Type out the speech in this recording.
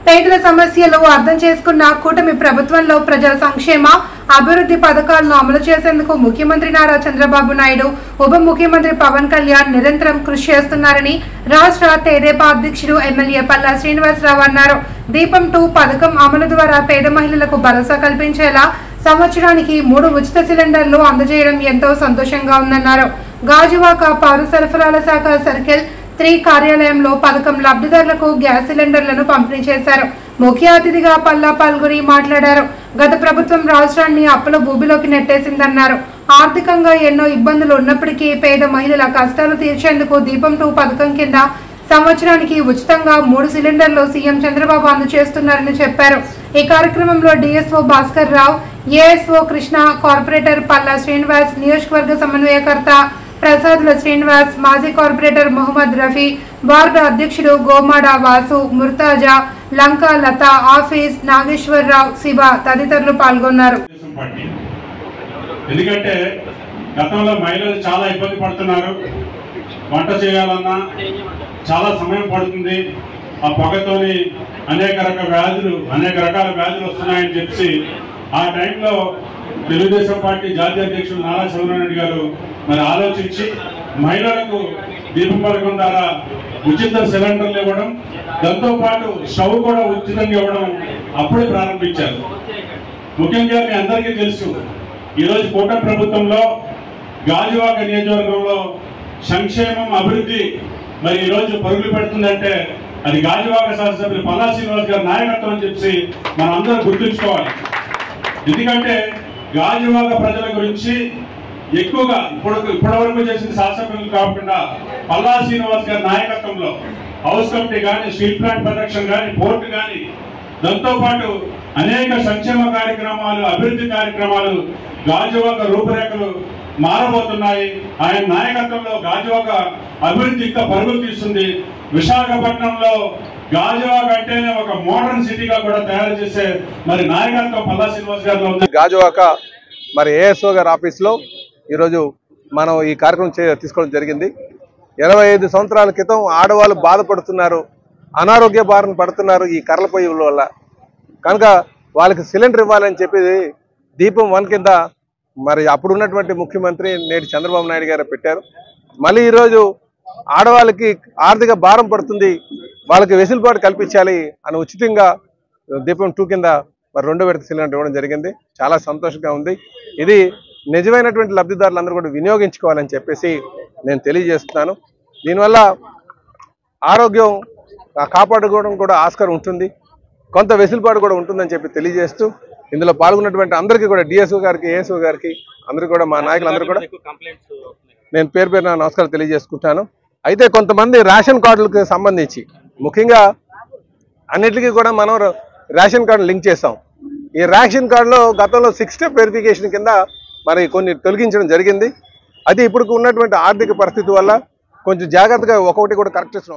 పేదల సమస్యలు అర్థం చేసుకున్న కూటమి ప్రభుత్వంలో ప్రజా సంక్షేమ అభివృద్ధి పథకాలను అమలు చేసేందుకు ముఖ్యమంత్రి నారా చంద్రబాబు నాయుడు, ఉప ముఖ్యమంత్రి పవన్ కళ్యాణ్ నిరంతరం కృషి చేస్తున్నారని రాష్ట్ర తెదేపా అధ్యక్షుడు ఎమ్మెల్యే పల్లా శ్రీనివాసరావు అన్నారు. దీపం 2 పథకం అమలు ద్వారా పేద మహిళలకు భరోసా కల్పించేలా సంవత్సరానికి 3 ఉచిత సిలిండర్లు అందజేయడం ఎంతో సంతోషంగా ఉందన్నారు. గాజువాక పౌర సరఫరాల శాఖ సర్కిల్ 3 కార్యాలయంలో పథకం లబ్ధిదారులకు గ్యాస్ సిలిండర్లను పంపిణీ చేశారు. ముఖ్య అతిథిగా పల్లా పాల్గొని మాట్లాడారు. గత ప్రభుత్వం రాష్ట్రాన్ని అప్పుల ఊబిలోకి నెట్టేసిందన్నారు. ఆర్థికంగా ఎన్నో ఇబ్బందులు ఉన్నప్పటికీ పేద మహిళల కష్టాలు తీర్చేందుకు దీపం 2 పథకం కింద సంవత్సరానికి ఉచితంగా 3 సిలిండర్లు సీఎం చంద్రబాబు అందజేస్తున్నారని చెప్పారు. ఈ కార్యక్రమంలో DSO Bhaskar Rao, ASO Krishna, corporator Palla Srinivas, నియోజకవర్గ సమన్వయకర్త ప్రసాద్ల శ్రీనివాస్, మాజీ కార్పొరేటర్ మొహమ్మద్ రఫీ, వార్డు అధ్యక్షుడు గోమాడ వాసు, ముర్తాజా, లంకా లత, ఆఫీస్ నాగేశ్వరరావు, శివ తదితరులు పాల్గొన్నారు. ఎందుకంటే గతంలో మహిళలు చాలా ఇబ్బంది పడుతున్నారు. వంట చేయాలన్నా చాలా సమయం పడుతుంది. ఆ పొగతోని అనేక రకాల వ్యాధులు వస్తున్నాయని చెప్పి ఆ టైంలో తెలుగుదేశం పార్టీ జాతీయ అధ్యక్షుడు నారా చంద్రబాబు నాయుడు గారు మరి ఆలోచించి మహిళలకు దీపం పథకం ద్వారా ఉచిత సిలిండర్లు ఇవ్వడం, దాంతో పాటు స్టవ్ కూడా ఉచితంగా ఇవ్వడం అప్పుడే ప్రారంభించారు. ముఖ్యంగా మీ అందరికీ తెలుసు, ఈరోజు కూటమి ప్రభుత్వంలో గాజువాక నియోజకవర్గంలో సంక్షేమం అభివృద్ధి మరి ఈరోజు పరుగులు పెడుతుందంటే అది గాజువాక శాసనసభ్యులు పల్లా శ్రీనివాస్ గారి నాయకత్వం అని చెప్పి మనం అందరం గుర్తుంచుకోవాలి. ఎందుకంటే గాజువాక ప్రజల గురించి ఎక్కువగా ఇప్పటివరకు చేసిన శాసనసభ్యులు కాకుండా పల్లా శ్రీనివాస్ గారి నాయకత్వంలో హౌస్ కమిటీ కానీ, స్టీల్ ప్లాంట్ పరిరక్షణ కానీ, పోర్టు కానీ, దాంతో పాటు అనేక సంక్షేమ కార్యక్రమాలు, అభివృద్ధి కార్యక్రమాలు గాజువాక రూపురేఖలు మారబోతున్నాయి. ఆయన నాయకత్వంలో గాజువాక అభివృద్ధి ఇంకా పరుగులు తీస్తుంది. విశాఖపట్నంలో గాజువాక అంటేనే ఒక మోడర్న్ సిటీగా కూడా తయారు చేసే మరి నాయకత్వం పల్లా శ్రీనివాస్ గారిలో ఉంది. గాజువాక మరి ఏఎస్ఓ గారి ఆఫీస్లో ఈరోజు మనం ఈ కార్యక్రమం తీసుకోవడం జరిగింది. 25 సంవత్సరాల క్రితం ఆడవాళ్ళు బాధపడుతున్నారు, అనారోగ్య బారిన పడుతున్నారు ఈ కర్రల పొయ్యిల వల్ల. కనుక వాళ్ళకి సిలిండర్ ఇవ్వాలని చెప్పి దీపం 1 కింద మరి అప్పుడున్నటువంటి ముఖ్యమంత్రి నేటి చంద్రబాబు నాయుడు గారు పెట్టారు. మళ్ళీ ఈరోజు ఆడవాళ్ళకి ఆర్థిక భారం పడుతుంది, వాళ్ళకి వెసులుబాటు కల్పించాలి అని ఉచితంగా దీపం 2 కింద మరి 2వ విడత సిలిండర్ ఇవ్వడం జరిగింది. చాలా సంతోషంగా ఉంది. ఇది నిజమైనటువంటి లబ్ధిదారులందరూ కూడా వినియోగించుకోవాలని చెప్పేసి నేను తెలియజేస్తున్నాను. దీనివల్ల ఆరోగ్యం కాపాడుకోవడం కూడా ఆస్కారం ఉంటుంది, కొంత వెసులుబాటు కూడా ఉంటుందని చెప్పి తెలియజేస్తూ ఇందులో పాల్గొన్నటువంటి అందరికీ కూడా డిఎస్ఓ గారికి, ఏఎస్ఓ గారికి, అందరూ కూడా మా నాయకులందరూ కూడా నేను పేరు పేరున నమస్కారం తెలియజేసుకుంటాను. అయితే కొంతమంది రేషన్ కార్డులకు సంబంధించి ముఖ్యంగా అన్నిటికీ కూడా మనం రేషన్ కార్డు లింక్ చేస్తాం. ఈ రేషన్ కార్డులో గతంలో 6 స్టెప్ వెరిఫికేషన్ కింద మరి కొన్ని తొలగించడం జరిగింది. అది ఇప్పుడు ఉన్నటువంటి ఆర్థిక పరిస్థితి వల్ల కొంచెం జాగ్రత్తగా ఒక్కొక్కటి కూడా కరెక్ట్ చేస్తున్నాం.